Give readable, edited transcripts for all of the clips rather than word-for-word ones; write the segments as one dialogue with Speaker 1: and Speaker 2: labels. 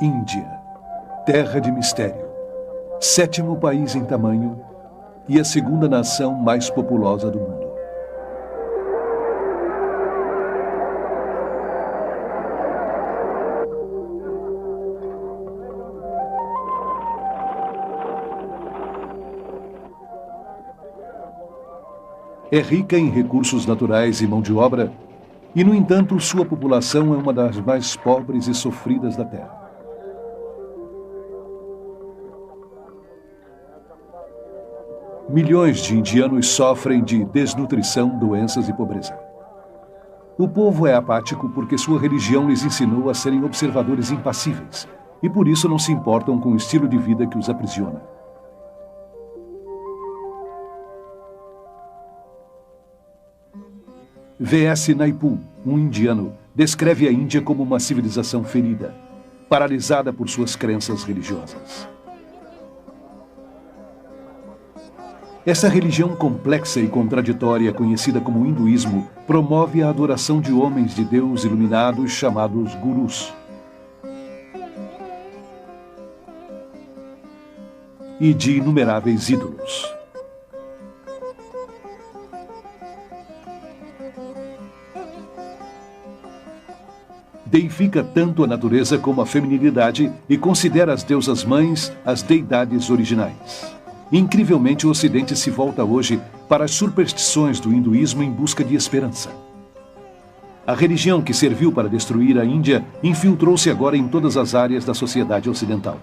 Speaker 1: Índia, terra de mistério, 7º país em tamanho e a 2ª nação mais populosa do mundo. É rica em recursos naturais e mão de obra, e, no entanto, sua população é uma das mais pobres e sofridas da Terra. Milhões de indianos sofrem de desnutrição, doenças e pobreza. O povo é apático porque sua religião lhes ensinou a serem observadores impassíveis, e por isso não se importam com o estilo de vida que os aprisiona. V.S. Naipaul, um indiano, descreve a Índia como uma civilização ferida, paralisada por suas crenças religiosas. Essa religião complexa e contraditória, conhecida como hinduísmo, promove a adoração de homens de Deus iluminados chamados gurus. E de inumeráveis ídolos. Deifica tanto a natureza como a feminilidade e considera as deusas mães as deidades originais. Incrivelmente, o Ocidente se volta hoje para as superstições do hinduísmo em busca de esperança. A religião que serviu para destruir a Índia infiltrou-se agora em todas as áreas da sociedade ocidental.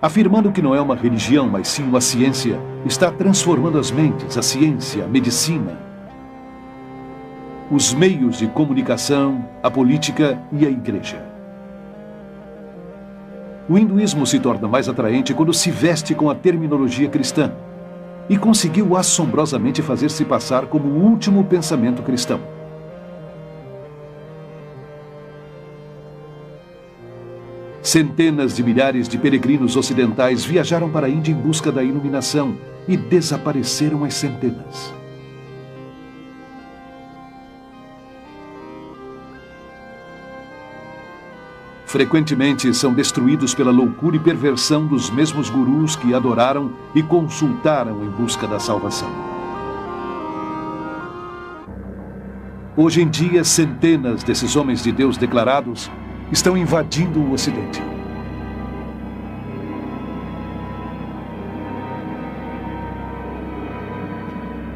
Speaker 1: Afirmando que não é uma religião, mas sim uma ciência, está transformando as mentes, a ciência, a medicina, os meios de comunicação, a política e a igreja. O hinduísmo se torna mais atraente quando se veste com a terminologia cristã e conseguiu assombrosamente fazer-se passar como o último pensamento cristão. Centenas de milhares de peregrinos ocidentais viajaram para a Índia em busca da iluminação e desapareceram às centenas. Frequentemente são destruídos pela loucura e perversão dos mesmos gurus que adoraram e consultaram em busca da salvação. Hoje em dia, centenas desses homens de Deus declarados estão invadindo o Ocidente.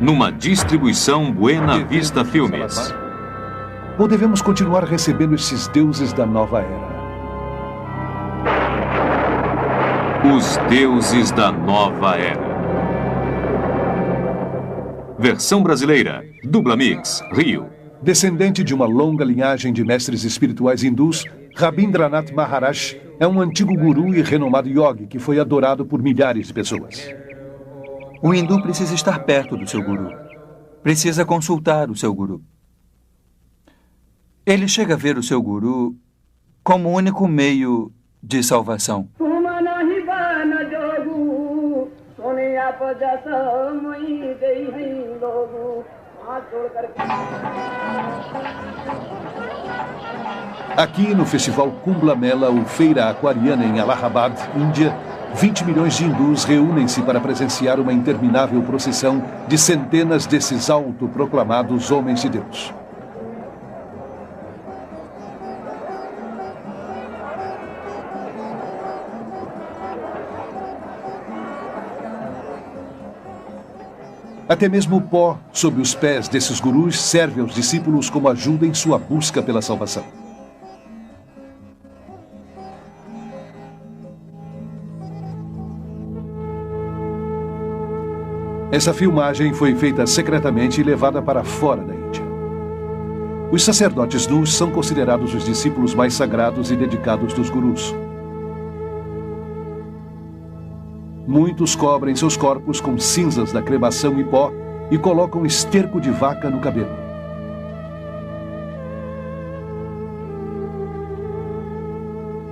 Speaker 2: Numa distribuição Buena Vista Filmes.
Speaker 1: Ou devemos continuar recebendo esses deuses da nova era?
Speaker 2: Os Deuses da Nova Era. Versão brasileira, Dubla Mix, Rio.
Speaker 1: Descendente de uma longa linhagem de mestres espirituais hindus, Rabindranath Maharaj é um antigo guru e renomado yogi que foi adorado por milhares de pessoas.
Speaker 3: O hindu precisa estar perto do seu guru. Precisa consultar o seu guru. Ele chega a ver o seu guru como o único meio de salvação.
Speaker 1: Aqui no Festival Kumbh Mela, ou Feira Aquariana em Allahabad, Índia, 20 milhões de hindus reúnem-se para presenciar uma interminável procissão de centenas desses autoproclamados homens de Deus. Até mesmo o pó sob os pés desses gurus serve aos discípulos como ajuda em sua busca pela salvação. Essa filmagem foi feita secretamente e levada para fora da Índia. Os sacerdotes nus são considerados os discípulos mais sagrados e dedicados dos gurus. Muitos cobrem seus corpos com cinzas da cremação e pó e colocam esterco de vaca no cabelo.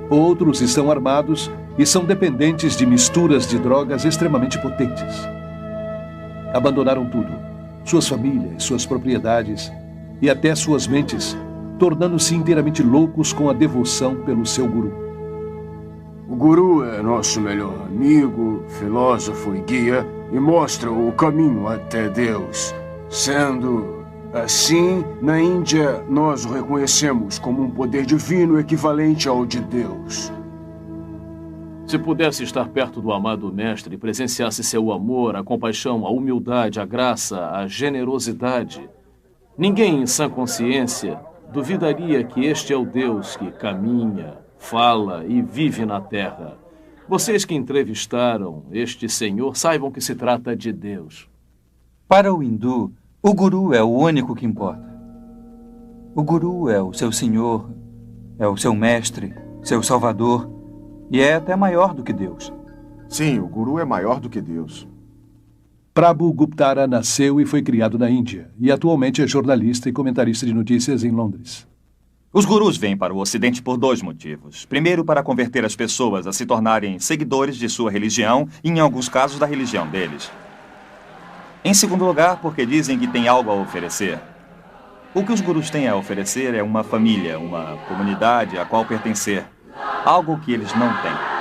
Speaker 1: Outros estão armados e são dependentes de misturas de drogas extremamente potentes. Abandonaram tudo, suas famílias, suas propriedades e até suas mentes, tornando-se inteiramente loucos com a devoção pelo seu guru.
Speaker 4: O guru é nosso melhor amigo, filósofo e guia e mostra o caminho até Deus. Sendo assim, na Índia, nós o reconhecemos como um poder divino equivalente ao de Deus.
Speaker 5: Se pudesse estar perto do amado mestre e presenciasse seu amor, a compaixão, a humildade, a graça, a generosidade, ninguém em sã consciência duvidaria que este é o Deus que caminha, fala e vive na terra. Vocês que entrevistaram este senhor saibam que se trata de Deus.
Speaker 3: Para o hindu, o guru é o único que importa. O guru é o seu senhor, é o seu mestre, seu salvador, e é até maior do que Deus.
Speaker 6: Sim, o guru é maior do que Deus.
Speaker 1: Prabhu Guptara nasceu e foi criado na Índia, e atualmente é jornalista e comentarista de notícias em Londres.
Speaker 7: Os gurus vêm para o Ocidente por 2 motivos. Primeiro, para converter as pessoas a se tornarem seguidores de sua religião e, em alguns casos, da religião deles. Em segundo lugar, porque dizem que têm algo a oferecer. O que os gurus têm a oferecer é uma família, uma comunidade a qual pertencer. Algo que eles não têm.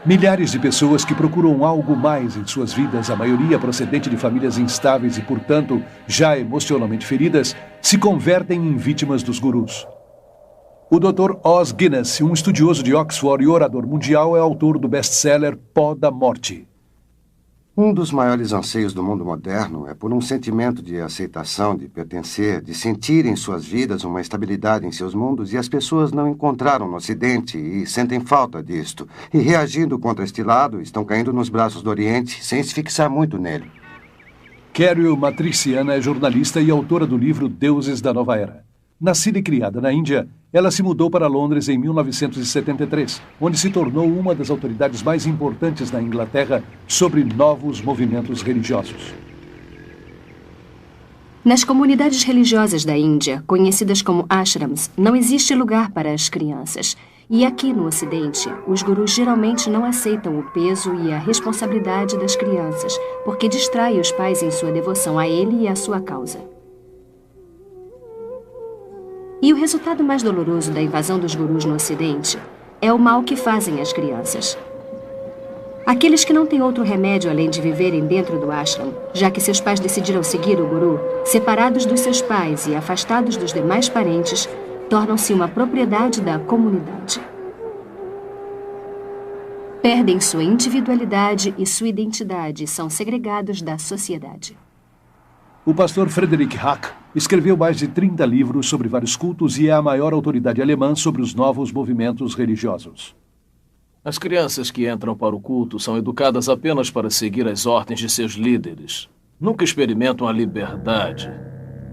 Speaker 1: Milhares de pessoas que procuram algo mais em suas vidas, a maioria procedente de famílias instáveis e, portanto, já emocionalmente feridas, se convertem em vítimas dos gurus. O Dr. Os Guinness, um estudioso de Oxford e orador mundial, é autor do best-seller Pó da Morte.
Speaker 8: Um dos maiores anseios do mundo moderno é por um sentimento de aceitação, de pertencer, de sentir em suas vidas uma estabilidade em seus mundos, e as pessoas não encontraram no Ocidente e sentem falta disto. E reagindo contra este lado, estão caindo nos braços do Oriente sem se fixar muito nele.
Speaker 1: Carol Matriciana é jornalista e autora do livro Deuses da Nova Era. Nascida e criada na Índia, ela se mudou para Londres em 1973, onde se tornou uma das autoridades mais importantes na Inglaterra sobre novos movimentos religiosos.
Speaker 9: Nas comunidades religiosas da Índia, conhecidas como ashrams, não existe lugar para as crianças. E aqui no Ocidente, os gurus geralmente não aceitam o peso e a responsabilidade das crianças, porque distrai os pais em sua devoção a ele e à sua causa. E o resultado mais doloroso da invasão dos gurus no Ocidente é o mal que fazem às crianças. Aqueles que não têm outro remédio além de viverem dentro do ashram, já que seus pais decidiram seguir o guru, separados dos seus pais e afastados dos demais parentes, tornam-se uma propriedade da comunidade. Perdem sua individualidade e sua identidade e são segregados da sociedade.
Speaker 1: O pastor Frederick Hack escreveu mais de 30 livros sobre vários cultos e é a maior autoridade alemã sobre os novos movimentos religiosos.
Speaker 5: As crianças que entram para o culto são educadas apenas para seguir as ordens de seus líderes. Nunca experimentam a liberdade.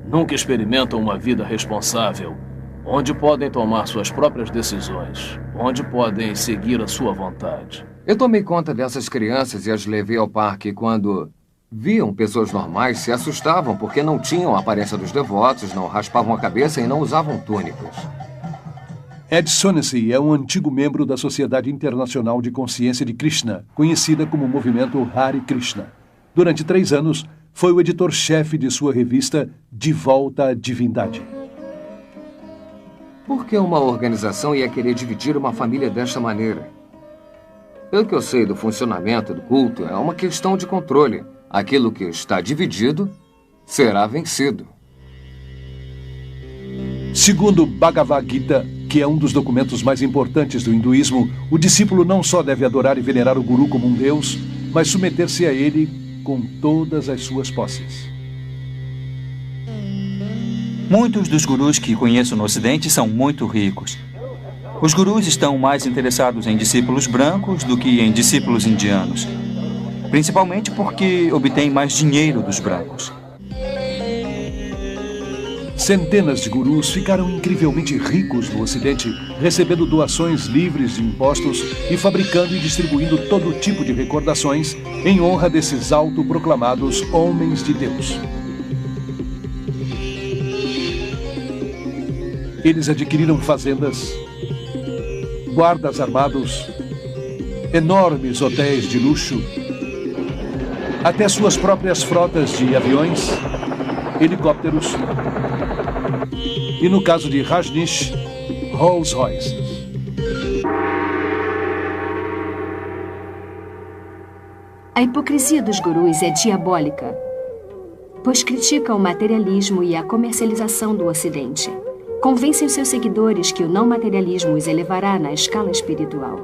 Speaker 5: Nunca experimentam uma vida responsável, onde podem tomar suas próprias decisões, onde podem seguir a sua vontade.
Speaker 10: Eu tomei conta dessas crianças e as levei ao parque quando viam pessoas normais, se assustavam porque não tinham a aparência dos devotos, não raspavam a cabeça e não usavam túnicas.
Speaker 1: Ed Sonessey é um antigo membro da Sociedade Internacional de Consciência de Krishna, conhecida como Movimento Hare Krishna. Durante 3 anos, foi o editor-chefe de sua revista De Volta à Divindade.
Speaker 10: Por que uma organização ia querer dividir uma família desta maneira? Pelo que eu sei do funcionamento do culto, é uma questão de controle. Aquilo que está dividido será vencido.
Speaker 1: Segundo Bhagavad Gita, que é um dos documentos mais importantes do hinduísmo, o discípulo não só deve adorar e venerar o guru como um deus, mas submeter-se a ele com todas as suas posses.
Speaker 3: Muitos dos gurus que conheço no Ocidente são muito ricos. Os gurus estão mais interessados em discípulos brancos do que em discípulos indianos. Principalmente porque obtêm mais dinheiro dos brancos.
Speaker 1: Centenas de gurus ficaram incrivelmente ricos no Ocidente, recebendo doações livres de impostos e fabricando e distribuindo todo tipo de recordações em honra desses autoproclamados homens de Deus. Eles adquiriram fazendas, guardas armados, enormes hotéis de luxo, até suas próprias frotas de aviões helicópteros e, no caso de Rajneesh, Rolls Royce.
Speaker 9: A hipocrisia dos gurus é diabólica, pois criticam o materialismo e a comercialização do Ocidente. Convencem os seus seguidores que o não materialismo os elevará na escala espiritual.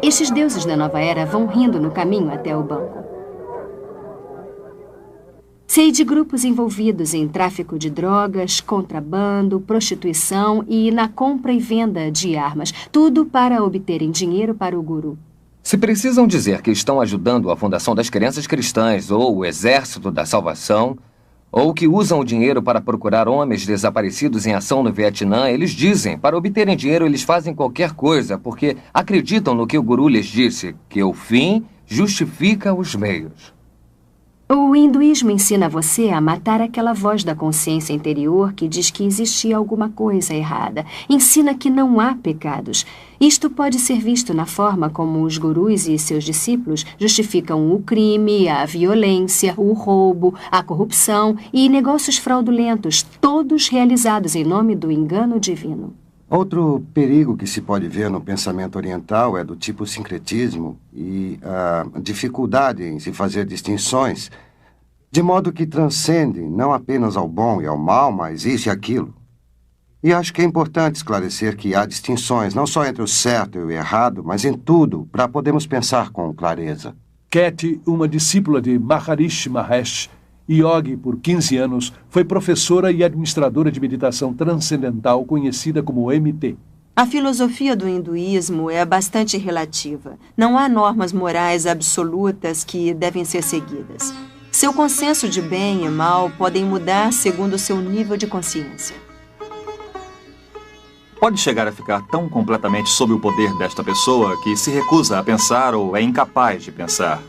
Speaker 9: Estes deuses da nova era vão rindo no caminho até o banco. Sei de grupos envolvidos em tráfico de drogas, contrabando, prostituição e na compra e venda de armas, tudo para obterem dinheiro para o guru.
Speaker 10: Se precisam dizer que estão ajudando a fundação das crenças cristãs ou o exército da salvação, ou que usam o dinheiro para procurar homens desaparecidos em ação no Vietnã, eles dizem, para obterem dinheiro eles fazem qualquer coisa, porque acreditam no que o guru lhes disse, que o fim justifica os meios.
Speaker 9: O hinduísmo ensina você a matar aquela voz da consciência interior que diz que existia alguma coisa errada. Ensina que não há pecados. Isto pode ser visto na forma como os gurus e seus discípulos justificam o crime, a violência, o roubo, a corrupção e negócios fraudulentos, todos realizados em nome do engano divino.
Speaker 8: Outro perigo que se pode ver no pensamento oriental é do tipo sincretismo e a dificuldade em se fazer distinções, de modo que transcende não apenas ao bom e ao mal, mas isso e aquilo. E acho que é importante esclarecer que há distinções não só entre o certo e o errado, mas em tudo, para podermos pensar com clareza.
Speaker 1: Cat, uma discípula de Maharishi Mahesh, yogi por 15 anos, foi professora e administradora de meditação transcendental conhecida como MT.
Speaker 11: A filosofia do hinduísmo é bastante relativa. Não há normas morais absolutas que devem ser seguidas. Seu consenso de bem e mal podem mudar segundo o seu nível de consciência.
Speaker 7: Pode chegar a ficar tão completamente sob o poder desta pessoa que se recusa a pensar ou é incapaz de pensar.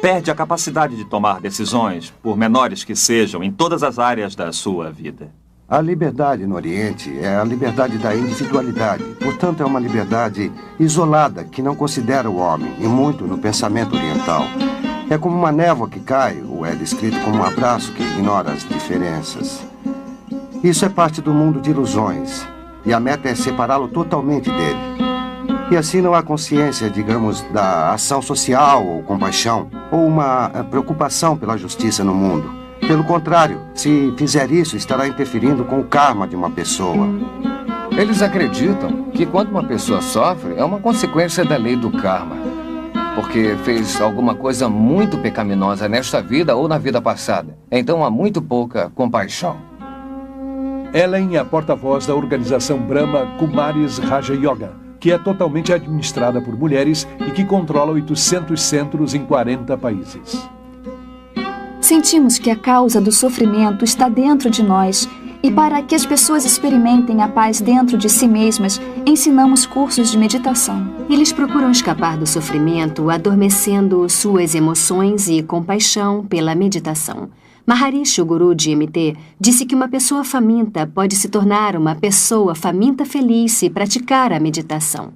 Speaker 7: Perde a capacidade de tomar decisões, por menores que sejam, em todas as áreas da sua vida.
Speaker 8: A liberdade no Oriente é a liberdade da individualidade. Portanto, é uma liberdade isolada que não considera o homem, e muito no pensamento oriental. É como uma névoa que cai, ou é descrito como um abraço que ignora as diferenças. Isso é parte do mundo de ilusões, e a meta é separá-lo totalmente dele. E assim não há consciência, digamos, da ação social ou compaixão, ou uma preocupação pela justiça no mundo. Pelo contrário, se fizer isso, estará interferindo com o karma de uma pessoa.
Speaker 10: Eles acreditam que quando uma pessoa sofre, é uma consequência da lei do karma, porque fez alguma coisa muito pecaminosa nesta vida ou na vida passada. Então há muito pouca compaixão.
Speaker 1: Ellen é a porta-voz da organização Brahma Kumaris Raja Yoga, que é totalmente administrada por mulheres e que controla 800 centros em 40 países.
Speaker 12: Sentimos que a causa do sofrimento está dentro de nós e para que as pessoas experimentem a paz dentro de si mesmas, ensinamos cursos de meditação.
Speaker 9: Eles procuram escapar do sofrimento, adormecendo suas emoções e compaixão pela meditação. Maharishi, o guru de MT, disse que uma pessoa faminta pode se tornar uma pessoa faminta feliz se praticar a meditação.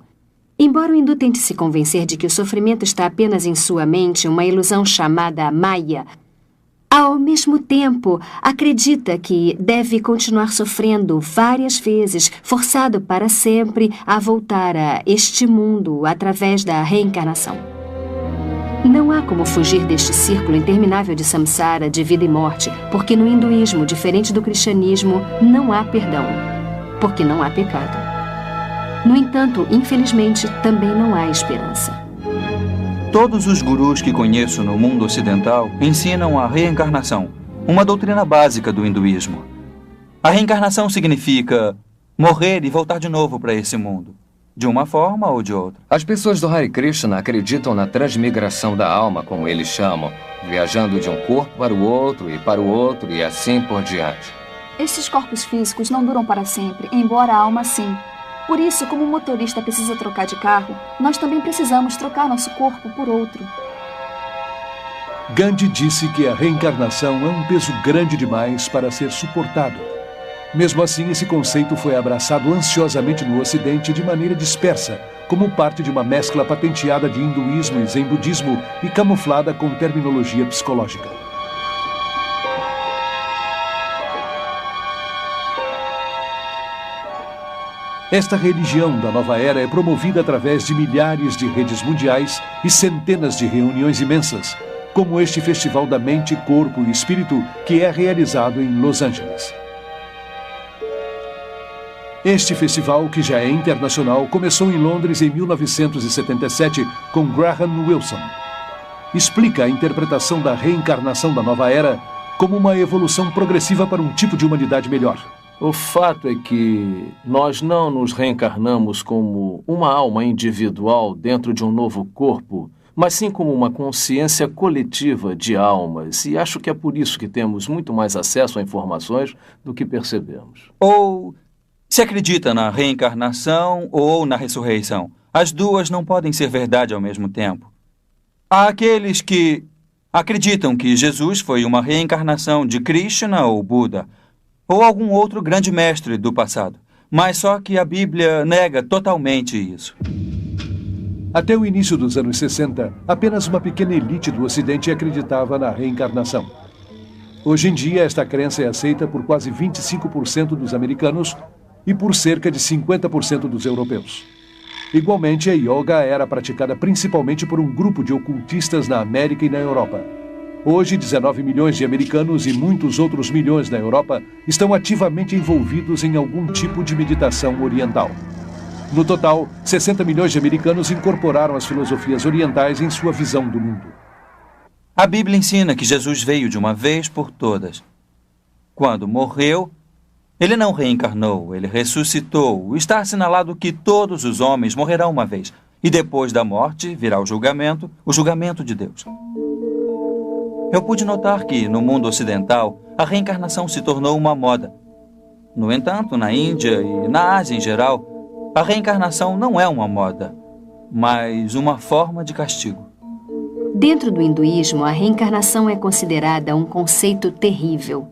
Speaker 9: Embora o hindu tente se convencer de que o sofrimento está apenas em sua mente, uma ilusão chamada Maya, ao mesmo tempo acredita que deve continuar sofrendo várias vezes, forçado para sempre a voltar a este mundo através da reencarnação. Não há como fugir deste círculo interminável de samsara, de vida e morte, porque no hinduísmo, diferente do cristianismo, não há perdão, porque não há pecado. No entanto, infelizmente, também não há esperança.
Speaker 3: Todos os gurus que conheço no mundo ocidental ensinam a reencarnação, uma doutrina básica do hinduísmo. A reencarnação significa morrer e voltar de novo para esse mundo, de uma forma ou de outra.
Speaker 10: As pessoas do Hare Krishna acreditam na transmigração da alma, como eles chamam, viajando de um corpo para o outro e assim por diante.
Speaker 12: Estes corpos físicos não duram para sempre, embora a alma sim. Por isso, como o motorista precisa trocar de carro, nós também precisamos trocar nosso corpo por outro.
Speaker 1: Gandhi disse que a reencarnação é um peso grande demais para ser suportado. Mesmo assim, esse conceito foi abraçado ansiosamente no Ocidente de maneira dispersa, como parte de uma mescla patenteada de hinduísmo e zen budismo e camuflada com terminologia psicológica. Esta religião da nova era é promovida através de milhares de redes mundiais e centenas de reuniões imensas, como este Festival da Mente, Corpo e Espírito, que é realizado em Los Angeles. Este festival, que já é internacional, começou em Londres em 1977 com Graham Wilson. Explica a interpretação da reencarnação da nova era como uma evolução progressiva para um tipo de humanidade melhor.
Speaker 5: O fato é que nós não nos reencarnamos como uma alma individual dentro de um novo corpo, mas sim como uma consciência coletiva de almas. E acho que é por isso que temos muito mais acesso a informações do que percebemos.
Speaker 3: Ou se acredita na reencarnação ou na ressurreição. As duas não podem ser verdade ao mesmo tempo. Há aqueles que acreditam que Jesus foi uma reencarnação de Krishna ou Buda, ou algum outro grande mestre do passado. Mas só que a Bíblia nega totalmente isso.
Speaker 1: Até o início dos anos 60, apenas uma pequena elite do Ocidente acreditava na reencarnação. Hoje em dia, esta crença é aceita por quase 25% dos americanos e por cerca de 50% dos europeus. Igualmente, a yoga era praticada principalmente por um grupo de ocultistas na América e na Europa. Hoje, 19 milhões de americanos e muitos outros milhões na Europa estão ativamente envolvidos em algum tipo de meditação oriental. No total, 60 milhões de americanos incorporaram as filosofias orientais em sua visão do mundo.
Speaker 3: A Bíblia ensina que Jesus veio de uma vez por todas. Quando morreu, ele não reencarnou, ele ressuscitou. Está assinalado que todos os homens morrerão uma vez. E depois da morte virá o julgamento de Deus. Eu pude notar que, no mundo ocidental, a reencarnação se tornou uma moda. No entanto, na Índia e na Ásia em geral, a reencarnação não é uma moda, mas uma forma de castigo.
Speaker 9: Dentro do hinduísmo, a reencarnação é considerada um conceito terrível.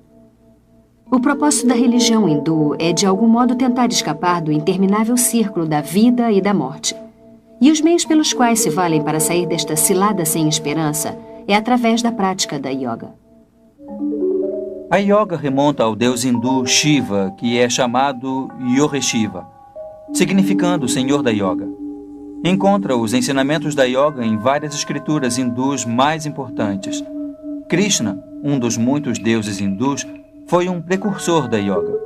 Speaker 9: O propósito da religião hindu é, de algum modo, tentar escapar do interminável círculo da vida e da morte. E os meios pelos quais se valem para sair desta cilada sem esperança é através da prática da yoga.
Speaker 3: A yoga remonta ao deus hindu Shiva, que é chamado Yogeshiva, significando Senhor da Yoga. Encontra os ensinamentos da yoga em várias escrituras hindus mais importantes. Krishna, um dos muitos deuses hindus, foi um precursor da yoga.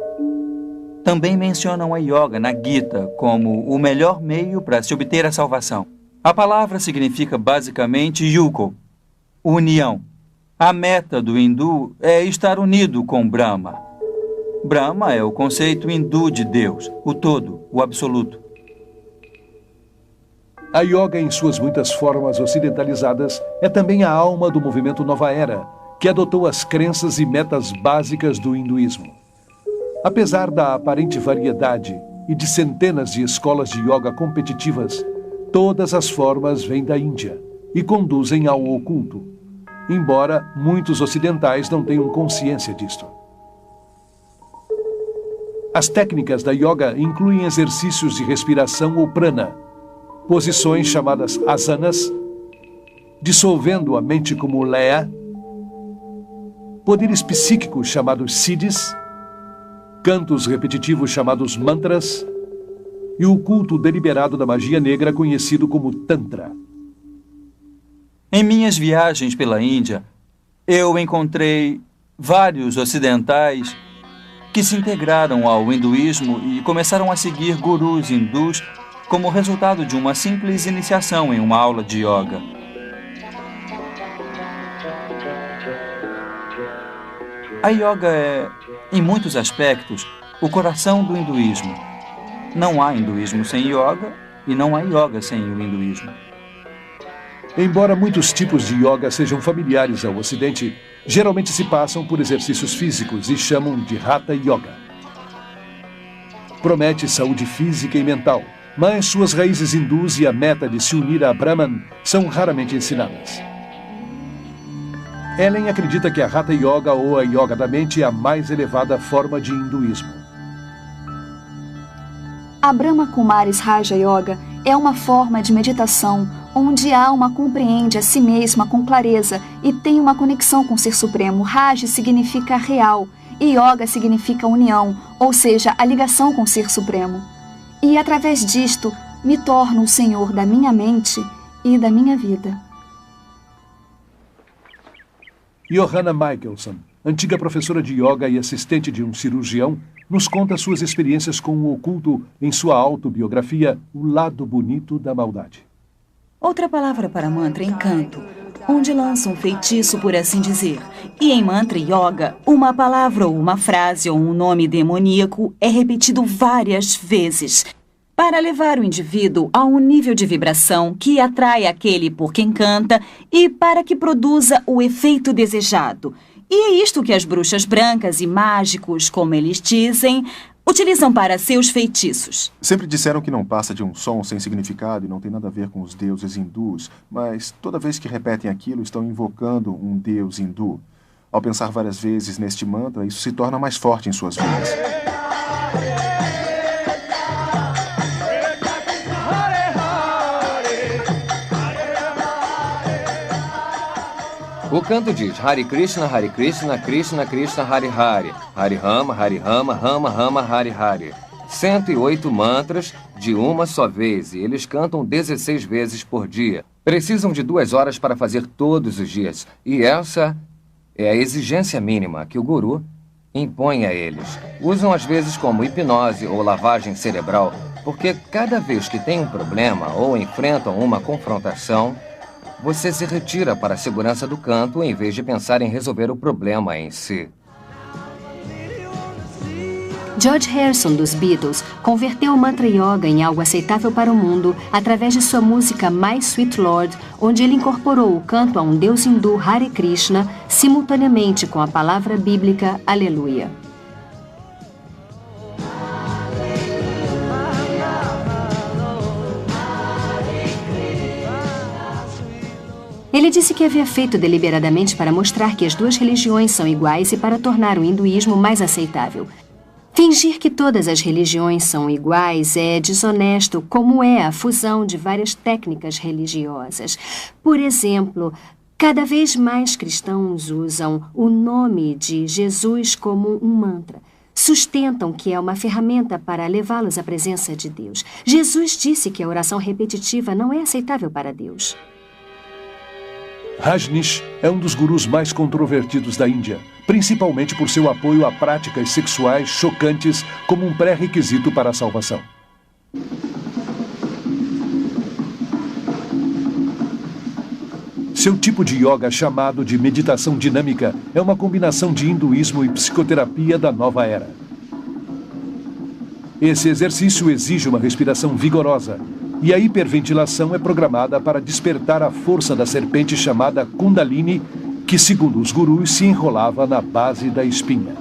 Speaker 3: Também mencionam a yoga na Gita como o melhor meio para se obter a salvação. A palavra significa basicamente yuko, união. A meta do hindu é estar unido com Brahma. Brahma é o conceito hindu de Deus, o todo, o absoluto.
Speaker 1: A yoga, em suas muitas formas ocidentalizadas, é também a alma do movimento Nova Era, que adotou as crenças e metas básicas do hinduísmo. Apesar da aparente variedade e de centenas de escolas de yoga competitivas, todas as formas vêm da Índia e conduzem ao oculto, embora muitos ocidentais não tenham consciência disto. As técnicas da yoga incluem exercícios de respiração ou prana, posições chamadas asanas, dissolvendo a mente como leya, poderes psíquicos chamados siddhis, cantos repetitivos chamados mantras e o culto deliberado da magia negra conhecido como Tantra.
Speaker 3: Em minhas viagens pela Índia, eu encontrei vários ocidentais que se integraram ao hinduísmo e começaram a seguir gurus hindus como resultado de uma simples iniciação em uma aula de yoga. A yoga é, em muitos aspectos, o coração do hinduísmo. Não há hinduísmo sem yoga e não há yoga sem o hinduísmo.
Speaker 1: Embora muitos tipos de yoga sejam familiares ao Ocidente, geralmente se passam por exercícios físicos e chamam de Hatha Yoga. Promete saúde física e mental, mas suas raízes hindus e a meta de se unir a Brahman são raramente ensinadas. Ellen acredita que a Hatha Yoga ou a Yoga da mente é a mais elevada forma de hinduísmo.
Speaker 12: A Brahma Kumaris Raja Yoga é uma forma de meditação onde a alma compreende a si mesma com clareza e tem uma conexão com o Ser Supremo. Raja significa real e Yoga significa união, ou seja, a ligação com o Ser Supremo. E através disto, me torno o senhor da minha mente e da minha vida.
Speaker 1: Johanna Michelson, antiga professora de yoga e assistente de um cirurgião, nos conta suas experiências com o oculto em sua autobiografia O Lado Bonito da Maldade.
Speaker 13: Outra palavra para mantra é encanto, onde lança um feitiço, por assim dizer. E em mantra yoga, uma palavra ou uma frase ou um nome demoníaco é repetido várias vezes para levar o indivíduo a um nível de vibração que atrai aquele por quem canta e para que produza o efeito desejado. E é isto que as bruxas brancas e mágicos, como eles dizem, utilizam para seus feitiços.
Speaker 6: Sempre disseram que não passa de um som sem significado e não tem nada a ver com os deuses hindus, mas toda vez que repetem aquilo, estão invocando um deus hindu. Ao pensar várias vezes neste mantra, isso se torna mais forte em suas vidas.
Speaker 10: O canto diz Hare Krishna, Krishna Krishna, Hare Hare, Hare Rama, Rama Rama, Hare Hare. 108 mantras de uma só vez, e eles cantam 16 vezes por dia. Precisam de 2 horas para fazer todos os dias, e essa é a exigência mínima que o guru impõe a eles. Usam às vezes como hipnose ou lavagem cerebral, porque cada vez que tem um problema ou enfrentam uma confrontação, você se retira para a segurança do canto em vez de pensar em resolver o problema em si.
Speaker 9: George Harrison, dos Beatles, converteu o mantra yoga em algo aceitável para o mundo através de sua música My Sweet Lord, onde ele incorporou o canto a um deus hindu Hare Krishna simultaneamente com a palavra bíblica Aleluia. Ele disse que havia feito deliberadamente para mostrar que as duas religiões são iguais e para tornar o hinduísmo mais aceitável. Fingir que todas as religiões são iguais é desonesto, como é a fusão de várias técnicas religiosas. Por exemplo, cada vez mais cristãos usam o nome de Jesus como um mantra. Sustentam que é uma ferramenta para levá-los à presença de Deus. Jesus disse que a oração repetitiva não é aceitável para Deus.
Speaker 1: Rajneesh é um dos gurus mais controvertidos da Índia, principalmente por seu apoio a práticas sexuais chocantes como um pré-requisito para a salvação. Seu tipo de yoga, chamado de meditação dinâmica, é uma combinação de hinduísmo e psicoterapia da nova era. Esse exercício exige uma respiração vigorosa, e a hiperventilação é programada para despertar a força da serpente chamada Kundalini, que, segundo os gurus, se enrolava na base da espinha.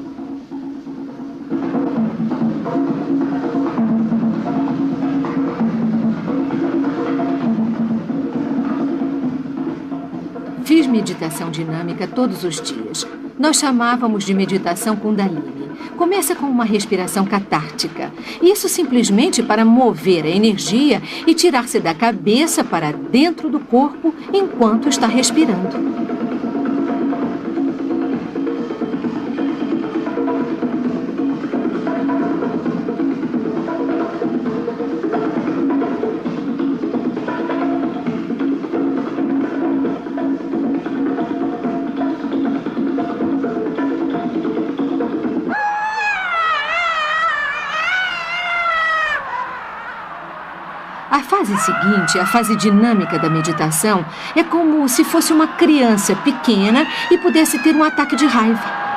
Speaker 14: Fiz meditação dinâmica todos os dias. Nós chamávamos de meditação Kundalini. Começa com uma respiração catártica. Isso simplesmente para mover a energia e tirar-se da cabeça para dentro do corpo enquanto está respirando. A fase seguinte, a fase dinâmica da meditação, é como se fosse uma criança pequena e pudesse ter um ataque de raiva.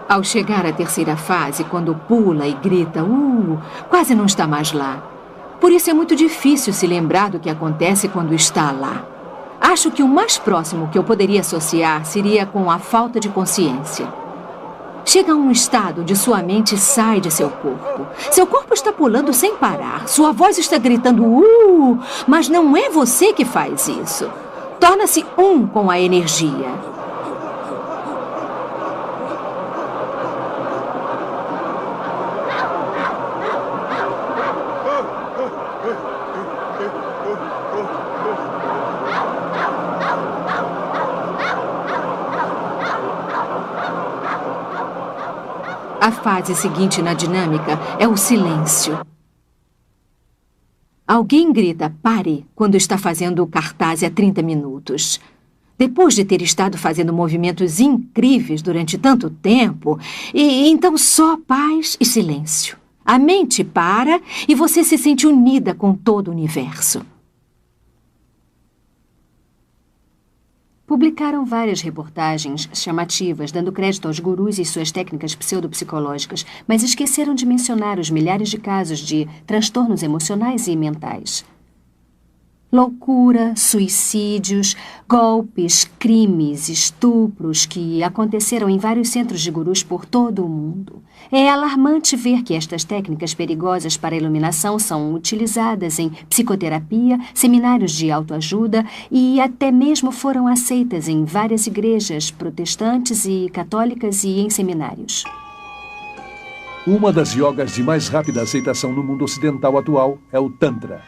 Speaker 14: Ao chegar à terceira fase, quando pula e grita, quase não está mais lá. Por isso é muito difícil se lembrar do que acontece quando está lá. Acho que o mais próximo que eu poderia associar seria com a falta de consciência. Chega a um estado onde sua mente sai de seu corpo. Seu corpo está pulando sem parar. Sua voz está gritando, mas não é você que faz isso. Torna-se um com a energia. A fase seguinte na dinâmica é o silêncio. Alguém grita pare quando está fazendo o cartaz há 30 minutos. Depois de ter estado fazendo movimentos incríveis durante tanto tempo, e então só paz e silêncio. A mente para e você se sente unida com todo o universo. Publicaram várias reportagens chamativas, dando crédito aos gurus e suas técnicas pseudopsicológicas, mas esqueceram de mencionar os milhares de casos de transtornos emocionais e mentais. Loucura, suicídios, golpes, crimes, estupros que aconteceram em vários centros de gurus por todo o mundo. É alarmante ver que estas técnicas perigosas para a iluminação são utilizadas em psicoterapia, seminários de autoajuda e até mesmo foram aceitas em várias igrejas protestantes e católicas e em seminários.
Speaker 1: Uma das yogas de mais rápida aceitação no mundo ocidental atual é o Tantra,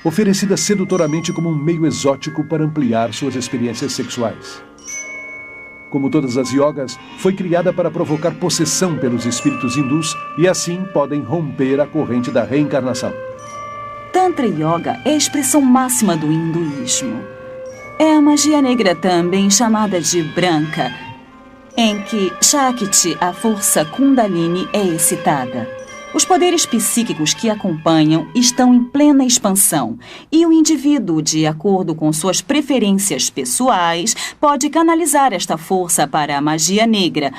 Speaker 1: oferecida sedutoramente como um meio exótico para ampliar suas experiências sexuais. Como todas as yogas, foi criada para provocar possessão pelos espíritos hindus e assim podem romper a corrente da reencarnação.
Speaker 13: Tantra Yoga é a expressão máxima do hinduísmo. É a magia negra também chamada de branca, em que Shakti, a força Kundalini, é excitada. Os poderes psíquicos que acompanham estão em plena expansão e o indivíduo, de acordo com suas preferências pessoais, pode canalizar esta força para a magia negra,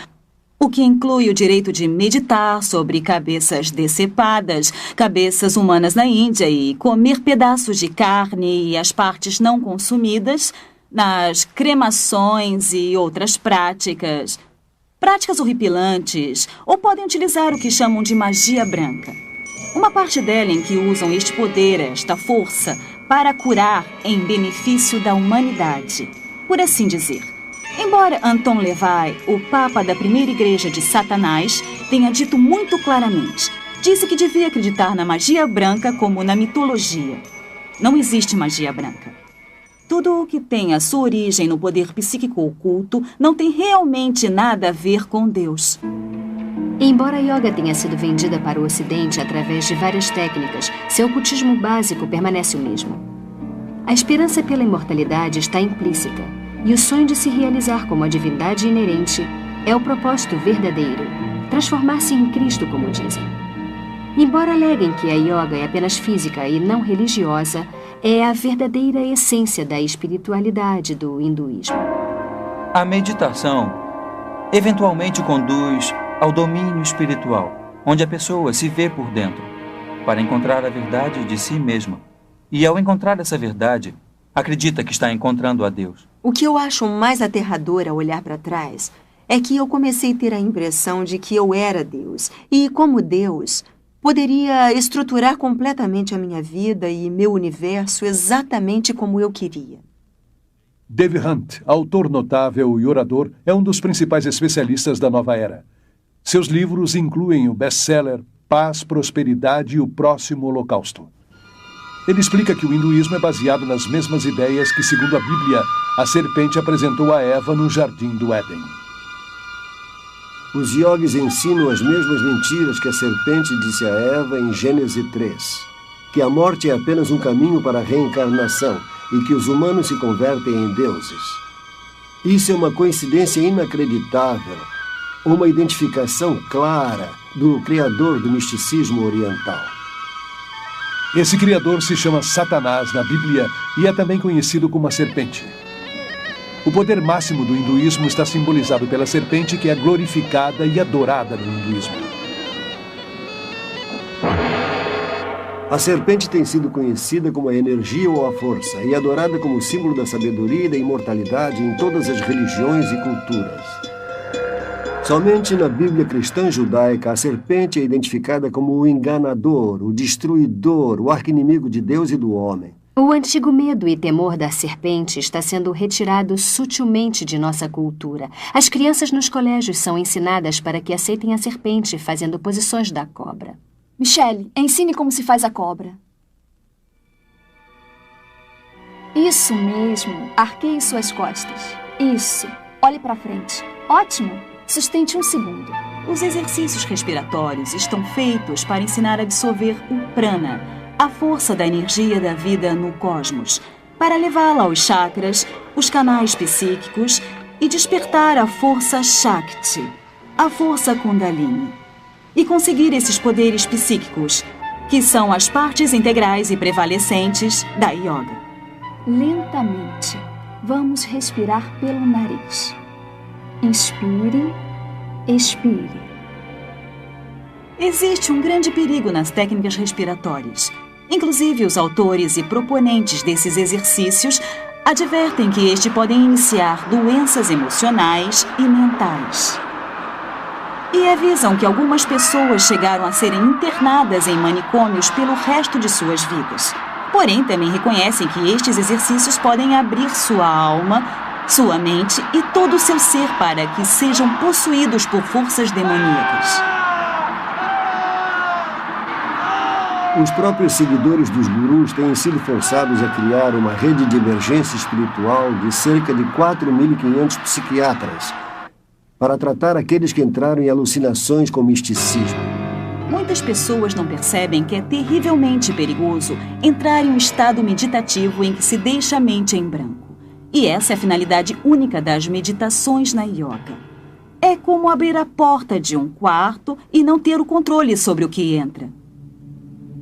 Speaker 13: o que inclui o direito de meditar sobre cabeças decepadas, cabeças humanas na Índia e comer pedaços de carne e as partes não consumidas nas cremações e outras práticas horripilantes, ou podem utilizar o que chamam de magia branca. Uma parte dela em que usam este poder, esta força, para curar em benefício da humanidade, por assim dizer. Embora Anton LaVey, o Papa da primeira igreja de Satanás, tenha dito muito claramente, disse que devia acreditar na magia branca como na mitologia. Não existe magia branca. Tudo o que tem a sua origem no poder psíquico oculto não tem realmente nada a ver com Deus.
Speaker 9: Embora a yoga tenha sido vendida para o Ocidente através de várias técnicas, seu ocultismo básico permanece o mesmo. A esperança pela imortalidade está implícita, e o sonho de se realizar como a divindade inerente é o propósito verdadeiro, transformar-se em Cristo, como dizem. Embora aleguem que a yoga é apenas física e não religiosa, é a verdadeira essência da espiritualidade do hinduísmo.
Speaker 3: A meditação eventualmente conduz ao domínio espiritual, onde a pessoa se vê por dentro, para encontrar a verdade de si mesma. E ao encontrar essa verdade, acredita que está encontrando a Deus.
Speaker 11: O que eu acho mais aterrador ao olhar para trás é que eu comecei a ter a impressão de que eu era Deus. E como Deus, poderia estruturar completamente a minha vida e meu universo exatamente como eu queria.
Speaker 1: Dave Hunt, autor notável e orador, é um dos principais especialistas da nova era. Seus livros incluem o best-seller Paz, Prosperidade e o Próximo Holocausto. Ele explica que o hinduísmo é baseado nas mesmas ideias que, segundo a Bíblia, a serpente apresentou a Eva no Jardim do Éden.
Speaker 15: Os iogues ensinam as mesmas mentiras que a serpente disse a Eva em Gênesis 3. Que a morte é apenas um caminho para a reencarnação e que os humanos se convertem em deuses. Isso é uma coincidência inacreditável, uma identificação clara do criador do misticismo oriental.
Speaker 1: Esse criador se chama Satanás na Bíblia e é também conhecido como a serpente. O poder máximo do hinduísmo está simbolizado pela serpente, que é glorificada e adorada no hinduísmo.
Speaker 15: A serpente tem sido conhecida como a energia ou a força e adorada como símbolo da sabedoria e da imortalidade em todas as religiões e culturas. Somente na Bíblia cristã judaica, a serpente é identificada como o enganador, o destruidor, o arqui-inimigo de Deus e do homem.
Speaker 9: O antigo medo e temor da serpente está sendo retirado sutilmente de nossa cultura. As crianças nos colégios são ensinadas para que aceitem a serpente, fazendo posições da cobra.
Speaker 12: Michelle, ensine como se faz a cobra. Isso mesmo. Arqueie suas costas. Isso. Olhe para frente. Ótimo. Sustente 1 segundo.
Speaker 13: Os exercícios respiratórios estão feitos para ensinar a absorver o prana, a força da energia da vida no cosmos, para levá-la aos chakras, os canais psíquicos e despertar a força Shakti, a força Kundalini, e conseguir esses poderes psíquicos, que são as partes integrais e prevalecentes da yoga.
Speaker 12: Lentamente, vamos respirar pelo nariz. Inspire, expire.
Speaker 13: Existe um grande perigo nas técnicas respiratórias. Inclusive, os autores e proponentes desses exercícios advertem que estes podem iniciar doenças emocionais e mentais. E avisam que algumas pessoas chegaram a serem internadas em manicômios pelo resto de suas vidas. Porém, também reconhecem que estes exercícios podem abrir sua alma, sua mente e todo o seu ser para que sejam possuídos por forças demoníacas.
Speaker 15: Os próprios seguidores dos gurus têm sido forçados a criar uma rede de emergência espiritual de cerca de 4.500 psiquiatras para tratar aqueles que entraram em alucinações com misticismo.
Speaker 13: Muitas pessoas não percebem que é terrivelmente perigoso entrar em um estado meditativo em que se deixa a mente em branco. E essa é a finalidade única das meditações na yoga. É como abrir a porta de um quarto e não ter o controle sobre o que entra.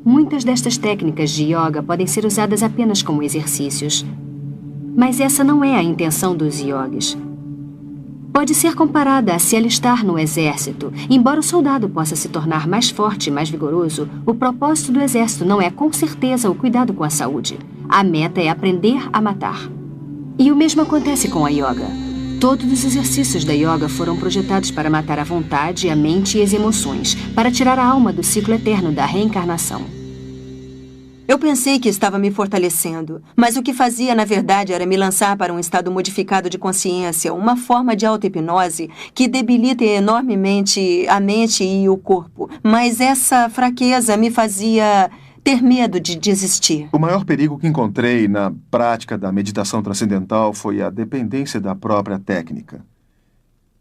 Speaker 9: Muitas destas técnicas de yoga podem ser usadas apenas como exercícios. Mas essa não é a intenção dos yogis. Pode ser comparada a se alistar no exército. Embora o soldado possa se tornar mais forte e mais vigoroso, o propósito do exército não é, com certeza, o cuidado com a saúde. A meta é aprender a matar. E o mesmo acontece com a yoga. Todos os exercícios da yoga foram projetados para matar a vontade, a mente e as emoções, para tirar a alma do ciclo eterno da reencarnação.
Speaker 11: Eu pensei que estava me fortalecendo, mas o que fazia, na verdade, era me lançar para um estado modificado de consciência, uma forma de auto-hipnose que debilita enormemente a mente e o corpo. Mas essa fraqueza me fazia ter medo de desistir.
Speaker 6: O maior perigo que encontrei na prática da meditação transcendental foi a dependência da própria técnica.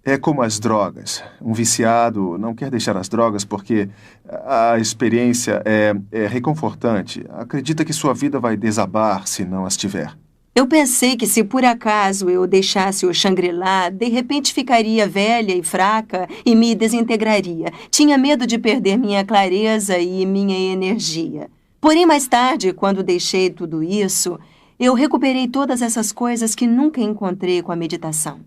Speaker 6: É como as drogas. Um viciado não quer deixar as drogas porque a experiência é reconfortante. Acredita que sua vida vai desabar se não as tiver.
Speaker 11: Eu pensei que se por acaso eu deixasse o Shangri-La, de repente ficaria velha e fraca e me desintegraria. Tinha medo de perder minha clareza e minha energia. Porém, mais tarde, quando deixei tudo isso, eu recuperei todas essas coisas que nunca encontrei com a meditação.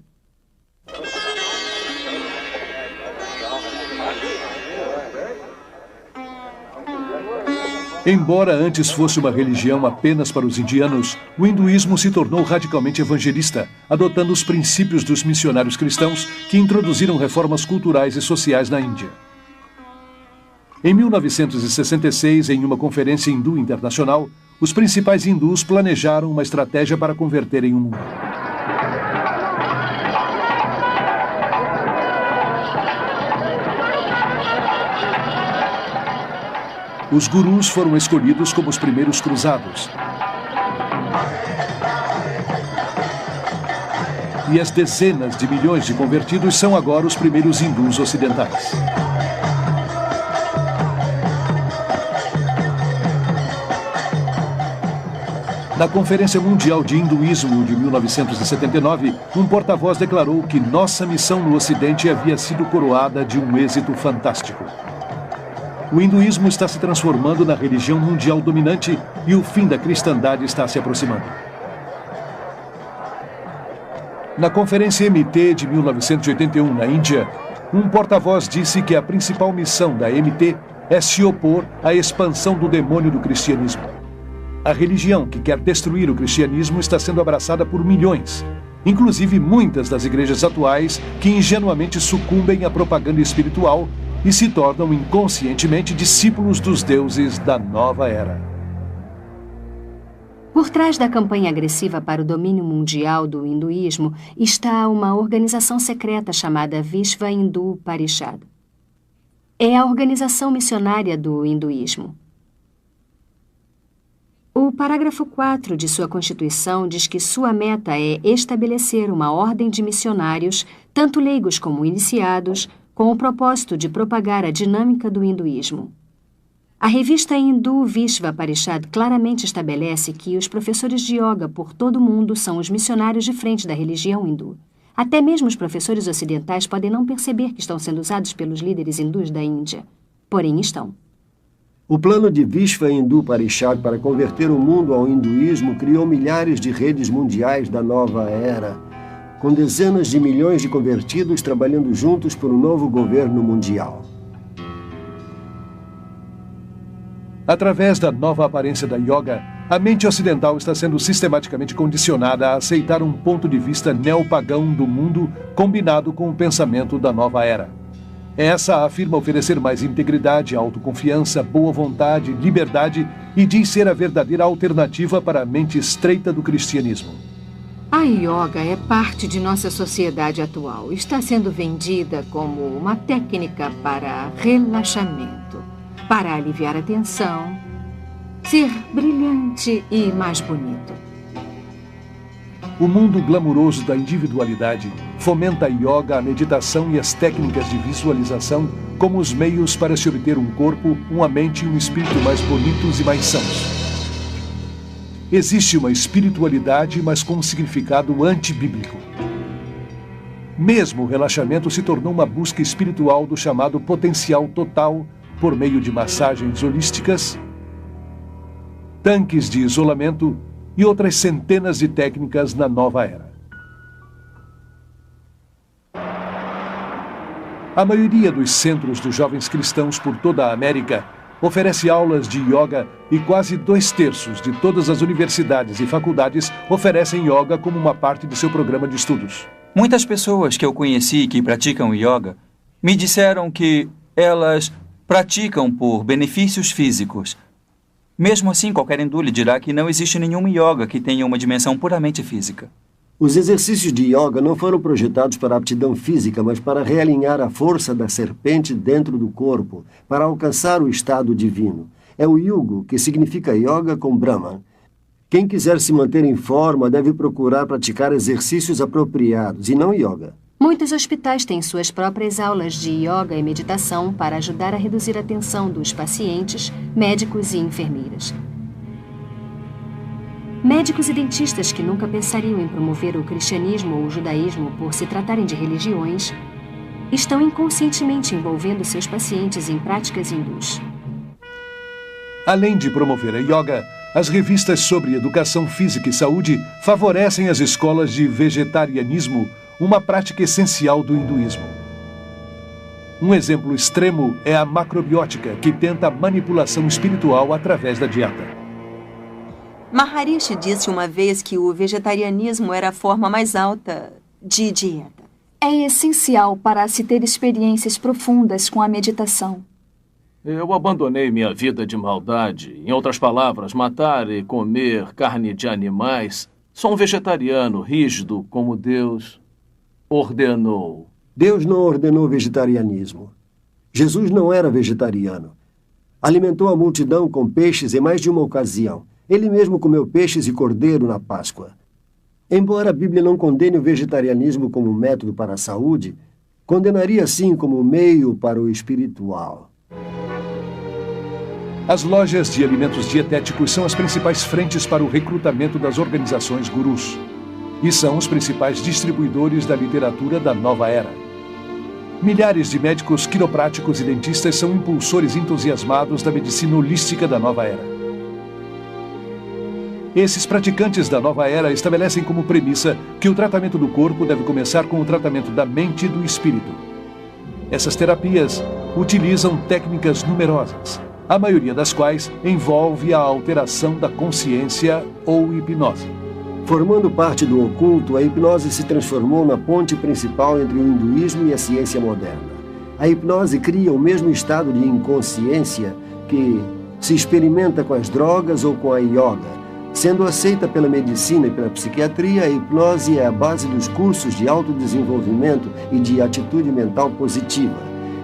Speaker 1: Embora antes fosse uma religião apenas para os indianos, o hinduísmo se tornou radicalmente evangelista, adotando os princípios dos missionários cristãos que introduziram reformas culturais e sociais na Índia. Em 1966, em uma conferência hindu internacional, os principais hindus planejaram uma estratégia para converterem o mundo. Os gurus foram escolhidos como os primeiros cruzados. E as dezenas de milhões de convertidos são agora os primeiros hindus ocidentais. Na Conferência Mundial de Hinduísmo de 1979, um porta-voz declarou que nossa missão no Ocidente havia sido coroada de um êxito fantástico. O hinduísmo está se transformando na religião mundial dominante e o fim da cristandade está se aproximando. Na Conferência MT de 1981, na Índia, um porta-voz disse que a principal missão da MT é se opor à expansão do demônio do cristianismo. A religião que quer destruir o cristianismo está sendo abraçada por milhões, inclusive muitas das igrejas atuais que ingenuamente sucumbem à propaganda espiritual e se tornam inconscientemente discípulos dos deuses da nova era.
Speaker 9: Por trás da campanha agressiva para o domínio mundial do hinduísmo está uma organização secreta chamada Vishva Hindu Parishad. É a organização missionária do hinduísmo. O parágrafo 4 de sua Constituição diz que sua meta é estabelecer uma ordem de missionários, tanto leigos como iniciados, com o propósito de propagar a dinâmica do hinduísmo. A revista hindu Vishva Parishad claramente estabelece que os professores de yoga por todo o mundo são os missionários de frente da religião hindu. Até mesmo os professores ocidentais podem não perceber que estão sendo usados pelos líderes hindus da Índia. Porém, estão.
Speaker 15: O plano de Vishva Hindu Parishad para converter o mundo ao hinduísmo criou milhares de redes mundiais da nova era, com dezenas de milhões de convertidos trabalhando juntos por um novo governo mundial.
Speaker 1: Através da nova aparência da yoga, a mente ocidental está sendo sistematicamente condicionada a aceitar um ponto de vista neopagão do mundo combinado com o pensamento da nova era. Essa afirma oferecer mais integridade, autoconfiança, boa vontade, liberdade e diz ser a verdadeira alternativa para a mente estreita do cristianismo.
Speaker 14: A yoga é parte de nossa sociedade atual. Está sendo vendida como uma técnica para relaxamento, para aliviar a tensão, ser brilhante e mais bonito.
Speaker 1: O mundo glamuroso da individualidade fomenta a yoga, a meditação e as técnicas de visualização como os meios para se obter um corpo, uma mente e um espírito mais bonitos e mais sãos. Existe uma espiritualidade, mas com um significado antibíblico. Mesmo o relaxamento se tornou uma busca espiritual do chamado potencial total por meio de massagens holísticas, tanques de isolamento e outras centenas de técnicas na nova era. A maioria dos centros dos jovens cristãos por toda a América oferece aulas de yoga e quase 2/3 de todas as universidades e faculdades oferecem yoga como uma parte de seu programa de estudos.
Speaker 3: Muitas pessoas que eu conheci que praticam yoga me disseram que elas praticam por benefícios físicos. Mesmo assim, qualquer hindu lhe dirá que não existe nenhum yoga que tenha uma dimensão puramente física.
Speaker 15: Os exercícios de yoga não foram projetados para aptidão física, mas para realinhar a força da serpente dentro do corpo, para alcançar o estado divino. É o yugo, que significa yoga com Brahman. Quem quiser se manter em forma deve procurar praticar exercícios apropriados e não yoga.
Speaker 9: Muitos hospitais têm suas próprias aulas de yoga e meditação para ajudar a reduzir a tensão dos pacientes, médicos e enfermeiras. Médicos e dentistas que nunca pensariam em promover o cristianismo ou o judaísmo por se tratarem de religiões, estão inconscientemente envolvendo seus pacientes em práticas hindus.
Speaker 1: Além de promover a yoga, as revistas sobre educação física e saúde favorecem as escolas de vegetarianismo, uma prática essencial do hinduísmo. Um exemplo extremo é a macrobiótica, que tenta a manipulação espiritual através da dieta.
Speaker 11: Maharishi disse uma vez que o vegetarianismo era a forma mais alta de dieta.
Speaker 12: É essencial para se ter experiências profundas com a meditação.
Speaker 5: Eu abandonei minha vida de maldade. Em outras palavras, matar e comer carne de animais. Sou um vegetariano rígido como Deus ordenou.
Speaker 15: Deus não ordenou vegetarianismo. Jesus não era vegetariano. Alimentou a multidão com peixes em mais de uma ocasião. Ele mesmo comeu peixes e cordeiro na Páscoa. Embora a Bíblia não condene o vegetarianismo como método para a saúde, condenaria sim como meio para o espiritual.
Speaker 1: As lojas de alimentos dietéticos são as principais frentes para o recrutamento das organizações gurus. E são os principais distribuidores da literatura da nova era. Milhares de médicos, quiropráticos e dentistas são impulsores entusiasmados da medicina holística da nova era. Esses praticantes da nova era estabelecem como premissa que o tratamento do corpo deve começar com o tratamento da mente e do espírito. Essas terapias utilizam técnicas numerosas, a maioria das quais envolve a alteração da consciência ou hipnose.
Speaker 15: Formando parte do oculto, a hipnose se transformou na ponte principal entre o hinduísmo e a ciência moderna. A hipnose cria o mesmo estado de inconsciência que se experimenta com as drogas ou com a yoga. Sendo aceita pela medicina e pela psiquiatria, a hipnose é a base dos cursos de autodesenvolvimento e de atitude mental positiva.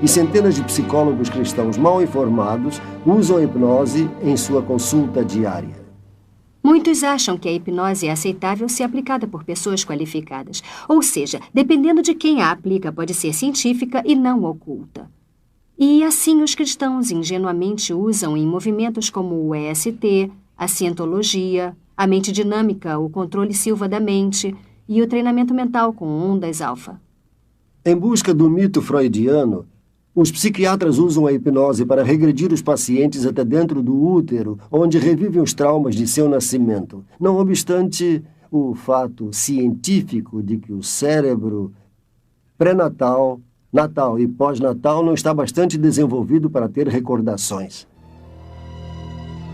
Speaker 15: E centenas de psicólogos cristãos mal informados usam a hipnose em sua consulta diária.
Speaker 9: Muitos acham que a hipnose é aceitável se aplicada por pessoas qualificadas. Ou seja, dependendo de quem a aplica, pode ser científica e não oculta. E assim os cristãos ingenuamente usam em movimentos como o EST, a cientologia, a mente dinâmica, o controle Silva da mente e o treinamento mental com ondas alfa.
Speaker 15: Em busca do mito freudiano, os psiquiatras usam a hipnose para regredir os pacientes até dentro do útero, onde revivem os traumas de seu nascimento. Não obstante o fato científico de que o cérebro pré-natal, natal e pós-natal não está bastante desenvolvido para ter recordações.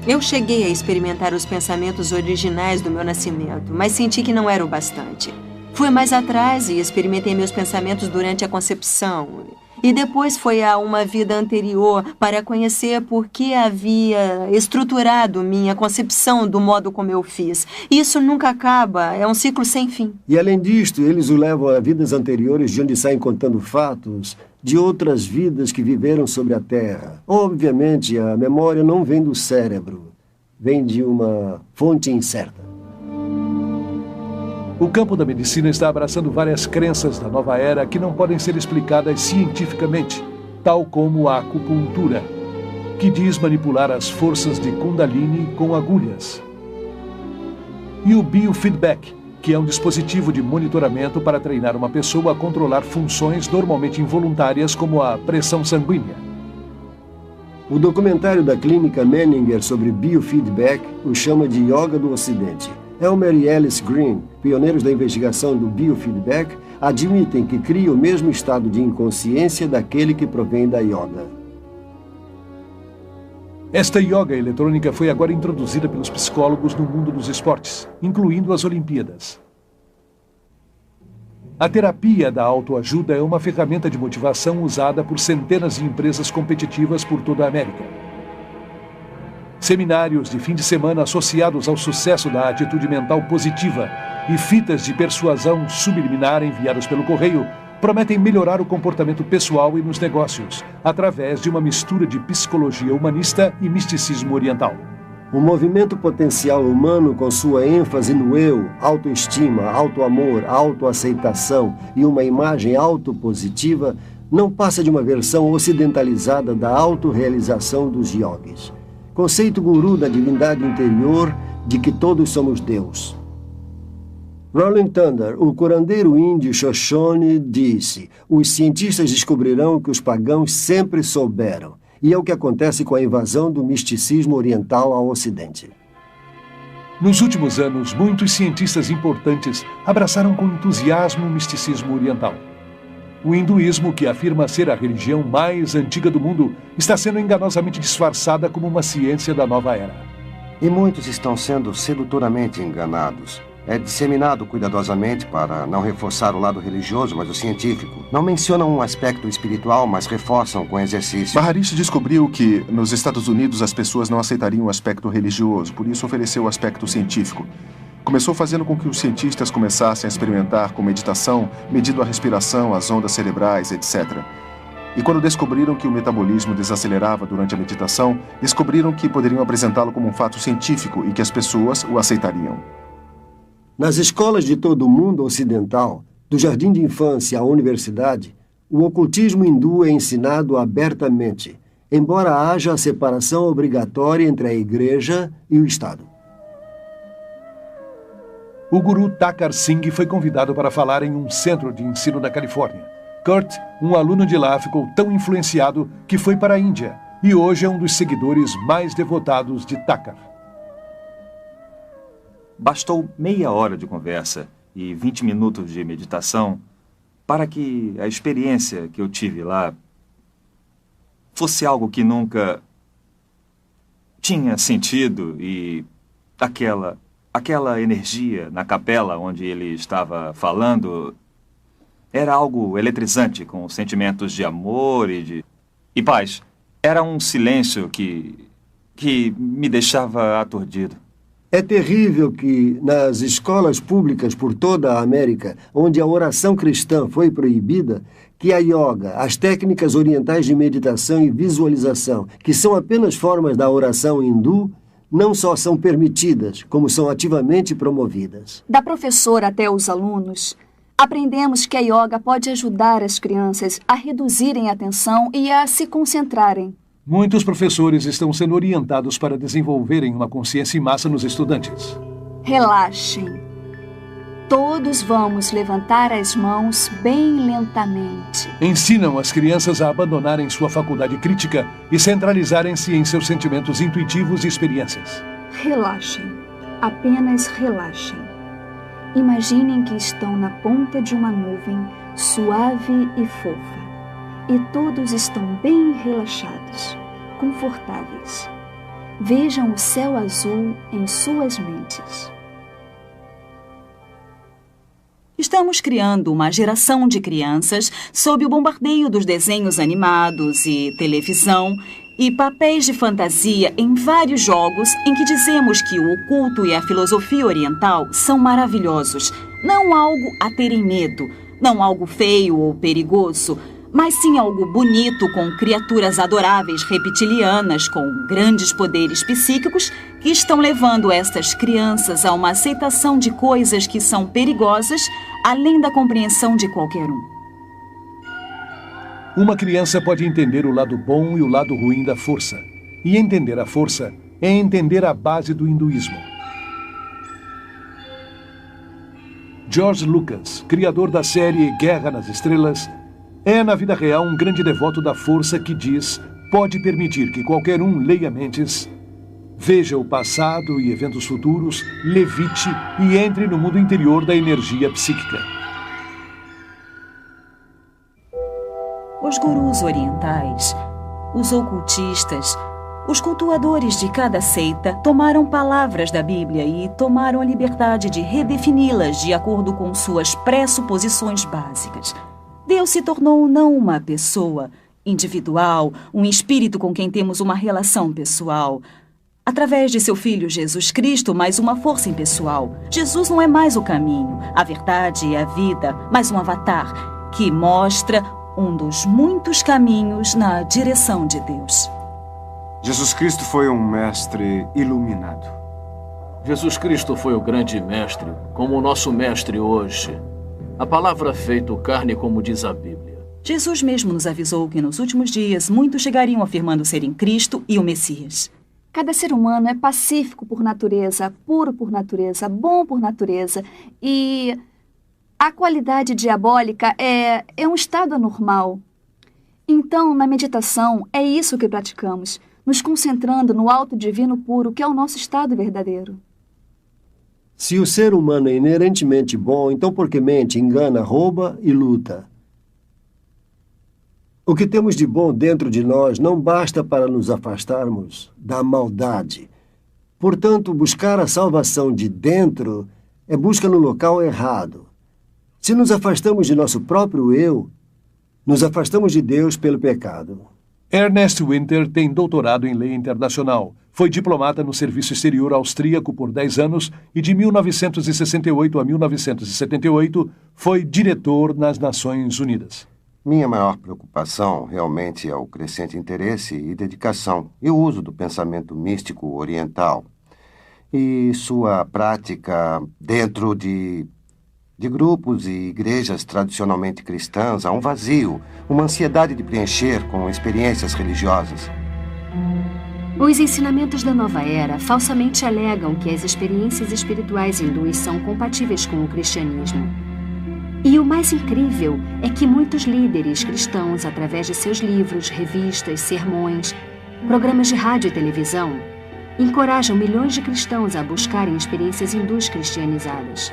Speaker 11: Eu cheguei a experimentar os pensamentos originais do meu nascimento, mas senti que não era o bastante. Fui mais atrás e experimentei meus pensamentos durante a concepção. E depois foi a uma vida anterior para conhecer por que havia estruturado minha concepção do modo como eu fiz. Isso nunca acaba, é um ciclo sem fim.
Speaker 15: E além disto, eles o levam a vidas anteriores de onde saem contando fatos de outras vidas que viveram sobre a Terra. Obviamente, a memória não vem do cérebro, vem de uma fonte incerta.
Speaker 1: O campo da medicina está abraçando várias crenças da nova era que não podem ser explicadas cientificamente, tal como a acupuntura, que diz manipular as forças de Kundalini com agulhas. E o biofeedback, que é um dispositivo de monitoramento para treinar uma pessoa a controlar funções normalmente involuntárias como a pressão sanguínea.
Speaker 15: O documentário da Clínica Menninger sobre biofeedback o chama de Yoga do Ocidente. Elmer e Alice Green, pioneiros da investigação do biofeedback, admitem que cria o mesmo estado de inconsciência daquele que provém da yoga.
Speaker 1: Esta yoga eletrônica foi agora introduzida pelos psicólogos no mundo dos esportes, incluindo as Olimpíadas. A terapia da autoajuda é uma ferramenta de motivação usada por centenas de empresas competitivas por toda a América. Seminários de fim de semana associados ao sucesso da atitude mental positiva e fitas de persuasão subliminar enviadas pelo correio prometem melhorar o comportamento pessoal e nos negócios, através de uma mistura de psicologia humanista e misticismo oriental.
Speaker 15: O movimento potencial humano, com sua ênfase no eu, autoestima, autoamor, autoaceitação e uma imagem autopositiva, não passa de uma versão ocidentalizada da autorrealização dos yogis. Conceito guru da divindade interior de que todos somos Deus. Rolling Thunder, o curandeiro índio Shoshone, disse: os cientistas descobrirão que os pagãos sempre souberam. E é o que acontece com a invasão do misticismo oriental ao Ocidente.
Speaker 1: Nos últimos anos, muitos cientistas importantes abraçaram com entusiasmo o misticismo oriental. O hinduísmo, que afirma ser a religião mais antiga do mundo, está sendo enganosamente disfarçada como uma ciência da nova era.
Speaker 8: E muitos estão sendo sedutoramente enganados. É disseminado cuidadosamente para não reforçar o lado religioso, mas o científico. Não mencionam um aspecto espiritual, mas reforçam com exercício.
Speaker 6: Maharishi descobriu que, nos Estados Unidos, as pessoas não aceitariam o aspecto religioso, por isso ofereceu o aspecto científico. Começou fazendo com que os cientistas começassem a experimentar com meditação, medindo a respiração, as ondas cerebrais, etc. E quando descobriram que o metabolismo desacelerava durante a meditação, descobriram que poderiam apresentá-lo como um fato científico e que as pessoas o aceitariam.
Speaker 15: Nas escolas de todo o mundo ocidental, do jardim de infância à universidade, o ocultismo hindu é ensinado abertamente, embora haja a separação obrigatória entre a igreja e o Estado.
Speaker 1: O guru Thakar Singh foi convidado para falar em um centro de ensino da Califórnia. Kurt, um aluno de lá, ficou tão influenciado que foi para a Índia e hoje é um dos seguidores mais devotados de Thakar.
Speaker 7: Bastou meia hora de conversa e 20 minutos de meditação para que a experiência que eu tive lá fosse algo que nunca tinha sentido e aquela energia na capela onde ele estava falando era algo eletrizante, com sentimentos de amor e paz. Era um silêncio que me deixava aturdido.
Speaker 15: É terrível que, nas escolas públicas por toda a América, onde a oração cristã foi proibida, que a yoga, as técnicas orientais de meditação e visualização, que são apenas formas da oração hindu, não só são permitidas, como são ativamente promovidas.
Speaker 12: Da professora até os alunos, aprendemos que a yoga pode ajudar as crianças a reduzirem a tensão e a se concentrarem.
Speaker 1: Muitos professores estão sendo orientados para desenvolverem uma consciência em massa nos estudantes.
Speaker 12: Relaxem. Todos vamos levantar as mãos bem lentamente.
Speaker 1: Ensinam as crianças a abandonarem sua faculdade crítica e centralizarem-se em seus sentimentos intuitivos e experiências.
Speaker 12: Relaxem. Apenas relaxem. Imaginem que estão na ponta de uma nuvem suave e fofa. E todos estão bem relaxados, confortáveis. Vejam o céu azul em suas mentes.
Speaker 13: Estamos criando uma geração de crianças sob o bombardeio dos desenhos animados e televisão e papéis de fantasia em vários jogos em que dizemos que o oculto e a filosofia oriental são maravilhosos. Não algo a terem medo, não algo feio ou perigoso, mas sim algo bonito com criaturas adoráveis reptilianas com grandes poderes psíquicos que estão levando estas crianças a uma aceitação de coisas que são perigosas além da compreensão de qualquer um.
Speaker 1: Uma criança pode entender o lado bom e o lado ruim da força. E entender a força é entender a base do hinduísmo. George Lucas, criador da série Guerra nas Estrelas, é, na vida real, um grande devoto da força que diz pode permitir que qualquer um leia mentes, veja o passado e eventos futuros, levite e entre no mundo interior da energia psíquica.
Speaker 13: Os gurus orientais, os ocultistas, os cultuadores de cada seita tomaram palavras da Bíblia e tomaram a liberdade de redefini-las de acordo com suas pressuposições básicas. Deus se tornou não uma pessoa individual, um espírito com quem temos uma relação pessoal. Através de seu Filho Jesus Cristo, mais uma força impessoal. Jesus não é mais o caminho, a verdade e a vida, mas um avatar que mostra um dos muitos caminhos na direção de Deus.
Speaker 4: Jesus Cristo foi um mestre iluminado.
Speaker 5: Jesus Cristo foi o grande mestre, como o nosso mestre hoje. A palavra feito carne, como diz a Bíblia.
Speaker 13: Jesus mesmo nos avisou que nos últimos dias muitos chegariam afirmando serem Cristo e o Messias.
Speaker 12: Cada ser humano é pacífico por natureza, puro por natureza, bom por natureza. E a qualidade diabólica é um estado anormal. Então, na meditação, é isso que praticamos, nos concentrando no alto divino puro, que é o nosso estado verdadeiro.
Speaker 15: Se o ser humano é inerentemente bom, então por que mente, engana, rouba e luta? O que temos de bom dentro de nós não basta para nos afastarmos da maldade. Portanto, buscar a salvação de dentro é busca no local errado. Se nos afastamos de nosso próprio eu, nos afastamos de Deus pelo pecado.
Speaker 1: Ernest Winter tem doutorado em lei internacional. Foi diplomata no Serviço Exterior Austríaco por 10 anos e de 1968 a 1978 foi diretor nas Nações Unidas.
Speaker 8: Minha maior preocupação realmente é o crescente interesse e dedicação e o uso do pensamento místico oriental e sua prática dentro de grupos e igrejas tradicionalmente cristãs. Há um vazio, uma ansiedade de preencher com experiências religiosas.
Speaker 9: Os ensinamentos da nova era falsamente alegam que as experiências espirituais hindus são compatíveis com o cristianismo. E o mais incrível é que muitos líderes cristãos, através de seus livros, revistas, sermões, programas de rádio e televisão, encorajam milhões de cristãos a buscarem experiências hindus cristianizadas.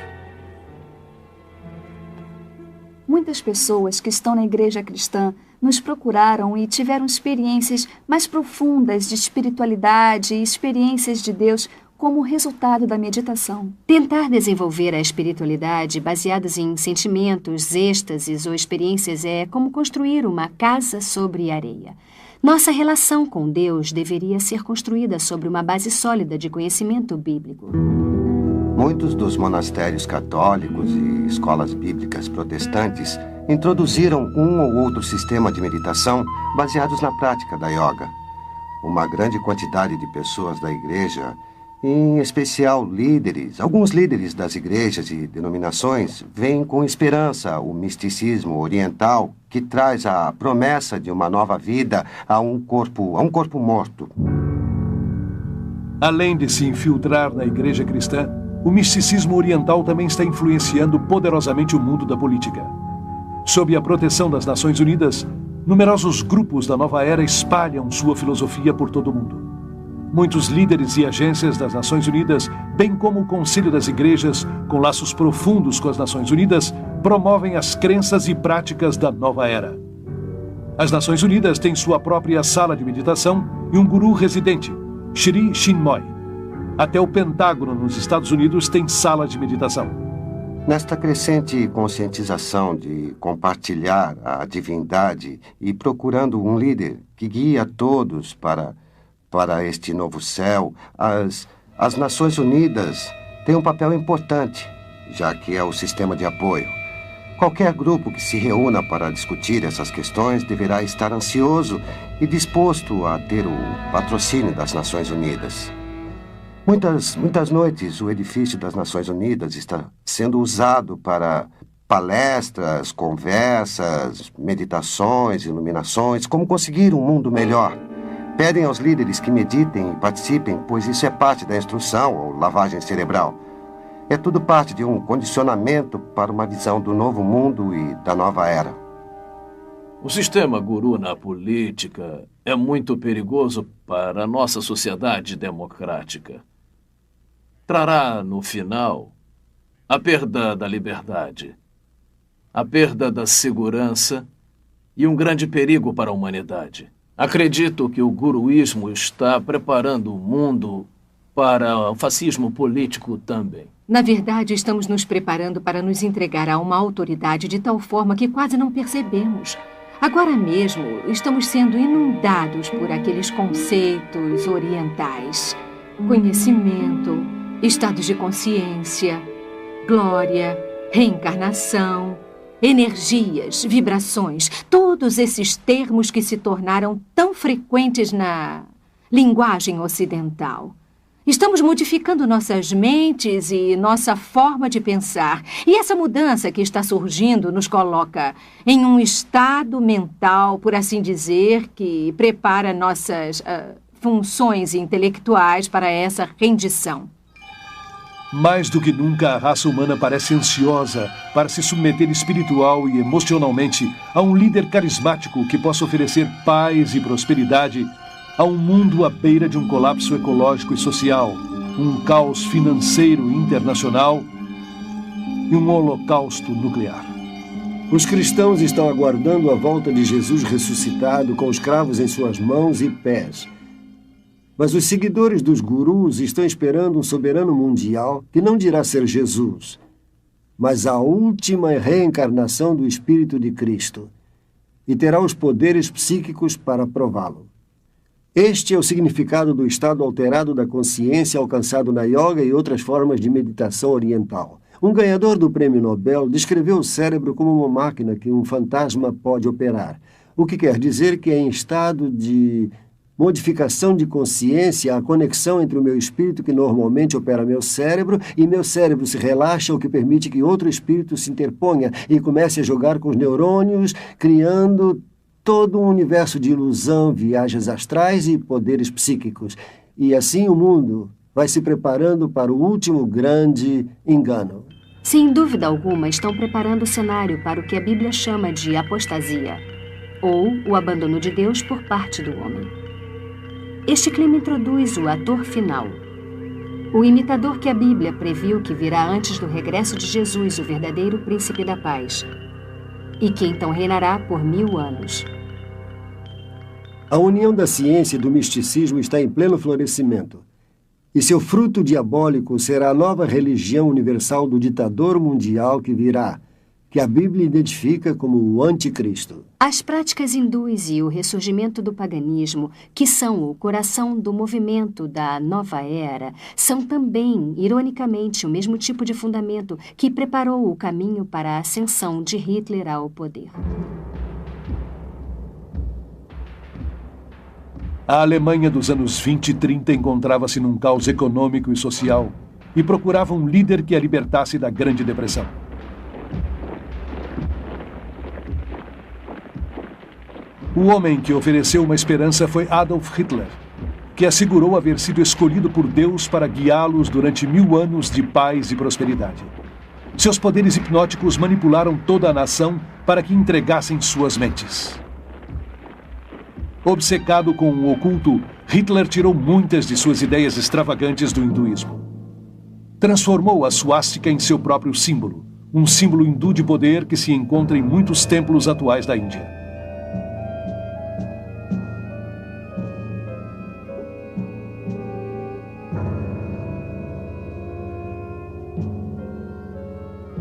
Speaker 12: Muitas pessoas que estão na igreja cristã nos procuraram e tiveram experiências mais profundas de espiritualidade e experiências de Deus como resultado da meditação.
Speaker 9: Tentar desenvolver a espiritualidade baseadas em sentimentos, êxtases ou experiências é como construir uma casa sobre areia. Nossa relação com Deus deveria ser construída sobre uma base sólida de conhecimento bíblico.
Speaker 8: Muitos dos monastérios católicos e escolas bíblicas protestantes introduziram um ou outro sistema de meditação baseados na prática da yoga. Uma grande quantidade de pessoas da igreja, em especial líderes, alguns líderes das igrejas e denominações, veem com esperança o misticismo oriental que traz a promessa de uma nova vida a um corpo morto.
Speaker 1: Além de se infiltrar na igreja cristã, o misticismo oriental também está influenciando poderosamente o mundo da política. Sob a proteção das Nações Unidas, numerosos grupos da nova era espalham sua filosofia por todo o mundo. Muitos líderes e agências das Nações Unidas, bem como o Conselho das Igrejas, com laços profundos com as Nações Unidas, promovem as crenças e práticas da nova era. As Nações Unidas têm sua própria sala de meditação e um guru residente, Sri Chinmoy. Até o Pentágono nos Estados Unidos tem sala de meditação.
Speaker 8: Nesta crescente conscientização de compartilhar a divindade e procurando um líder que guie a todos para este novo céu, as Nações Unidas têm um papel importante, já que é o sistema de apoio. Qualquer grupo que se reúna para discutir essas questões deverá estar ansioso e disposto a ter o patrocínio das Nações Unidas. Muitas noites, o edifício das Nações Unidas está sendo usado para palestras, conversas, meditações, iluminações, como conseguir um mundo melhor. Pedem aos líderes que meditem e participem, pois isso é parte da instrução ou lavagem cerebral. É tudo parte de um condicionamento para uma visão do novo mundo e da nova era.
Speaker 5: O sistema guru na política é muito perigoso para a nossa sociedade democrática. Trará, no final, a perda da liberdade, a perda da segurança e um grande perigo para a humanidade. Acredito que o guruísmo está preparando o mundo para o fascismo político também.
Speaker 14: Na verdade, estamos nos preparando para nos entregar a uma autoridade de tal forma que quase não percebemos. Agora mesmo, estamos sendo inundados por aqueles conceitos orientais. Conhecimento, estados de consciência, glória, reencarnação, energias, vibrações, todos esses termos que se tornaram tão frequentes na linguagem ocidental. Estamos modificando nossas mentes e nossa forma de pensar. E essa mudança que está surgindo nos coloca em um estado mental, por assim dizer, que prepara nossas funções intelectuais para essa rendição.
Speaker 1: Mais do que nunca, a raça humana parece ansiosa para se submeter espiritual e emocionalmente a um líder carismático que possa oferecer paz e prosperidade a um mundo à beira de um colapso ecológico e social, um caos financeiro internacional e um holocausto nuclear.
Speaker 15: Os cristãos estão aguardando a volta de Jesus ressuscitado com os cravos em suas mãos e pés. Mas os seguidores dos gurus estão esperando um soberano mundial que não dirá ser Jesus, mas a última reencarnação do Espírito de Cristo, e terá os poderes psíquicos para prová-lo. Este é o significado do estado alterado da consciência alcançado na yoga e outras formas de meditação oriental. Um ganhador do Prêmio Nobel descreveu o cérebro como uma máquina que um fantasma pode operar, o que quer dizer que é em estado de modificação de consciência a conexão entre o meu espírito que normalmente opera meu cérebro e meu cérebro se relaxa, o que permite que outro espírito se interponha e comece a jogar com os neurônios, criando todo um universo de ilusão, viagens astrais e poderes psíquicos. E assim o mundo vai se preparando para o último grande engano.
Speaker 9: Sem dúvida alguma, estão preparando o cenário para o que a Bíblia chama de apostasia, ou o abandono de Deus por parte do homem. Este clima introduz o ator final, o imitador que a Bíblia previu que virá antes do regresso de Jesus, o verdadeiro príncipe da paz. e que então reinará por 1000 anos.
Speaker 15: A união da ciência e do misticismo está em pleno florescimento. E seu fruto diabólico será a nova religião universal do ditador mundial que virá, que a Bíblia identifica como o Anticristo.
Speaker 9: As práticas hindus e o ressurgimento do paganismo, que são o coração do movimento da nova era, são também, ironicamente, o mesmo tipo de fundamento que preparou o caminho para a ascensão de Hitler ao poder.
Speaker 1: A Alemanha dos anos 20 e 30 encontrava-se num caos econômico e social e procurava um líder que a libertasse da Grande Depressão. O homem que ofereceu uma esperança foi Adolf Hitler, que assegurou haver sido escolhido por Deus para guiá-los durante 1000 anos de paz e prosperidade. Seus poderes hipnóticos manipularam toda a nação para que entregassem suas mentes. Obcecado com o oculto, Hitler tirou muitas de suas ideias extravagantes do hinduísmo. Transformou a suástica em seu próprio símbolo, um símbolo hindu de poder que se encontra em muitos templos atuais da Índia.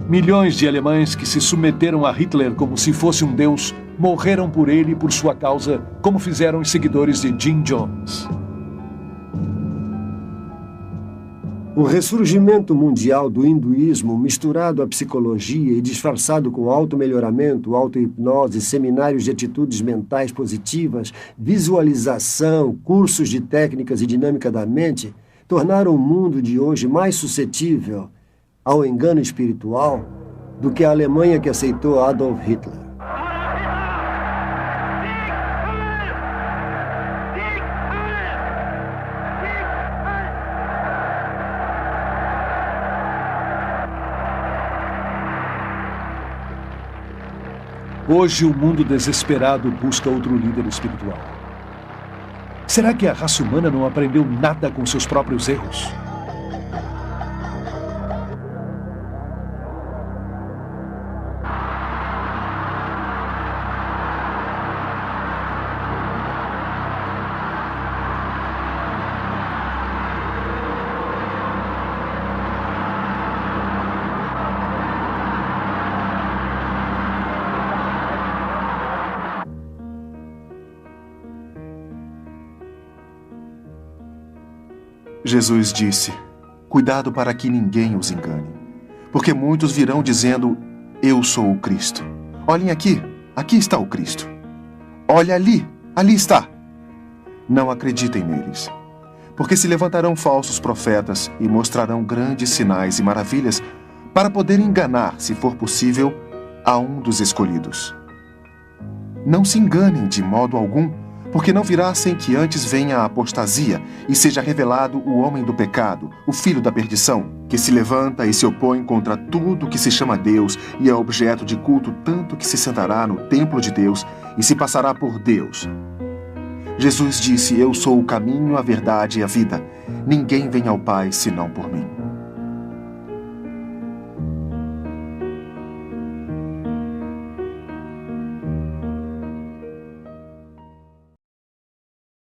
Speaker 1: Milhões de alemães que se submeteram a Hitler como se fosse um deus morreram por ele e por sua causa, como fizeram os seguidores de Jim Jones.
Speaker 15: O ressurgimento mundial do hinduísmo, misturado à psicologia e disfarçado com auto-melhoramento, auto-hipnose, seminários de atitudes mentais positivas, visualização, cursos de técnicas e dinâmica da mente, tornaram o mundo de hoje mais suscetível ao engano espiritual do que a Alemanha que aceitou Adolf Hitler.
Speaker 1: Hoje o mundo desesperado busca outro líder espiritual. Será que a raça humana não aprendeu nada com seus próprios erros?
Speaker 6: Jesus disse: cuidado para que ninguém os engane, porque muitos virão dizendo: eu sou o Cristo. Olhem aqui, aqui está o Cristo. Olha ali, ali está. Não acreditem neles, porque se levantarão falsos profetas e mostrarão grandes sinais e maravilhas para poder enganar, se for possível, a um dos escolhidos. Não se enganem de modo algum, porque não virá sem que antes venha a apostasia e seja revelado o homem do pecado, o filho da perdição, que se levanta e se opõe contra tudo que se chama Deus e é objeto de culto, tanto que se sentará no templo de Deus e se passará por Deus. Jesus disse: eu sou o caminho, a verdade e a vida. Ninguém vem ao Pai senão por mim.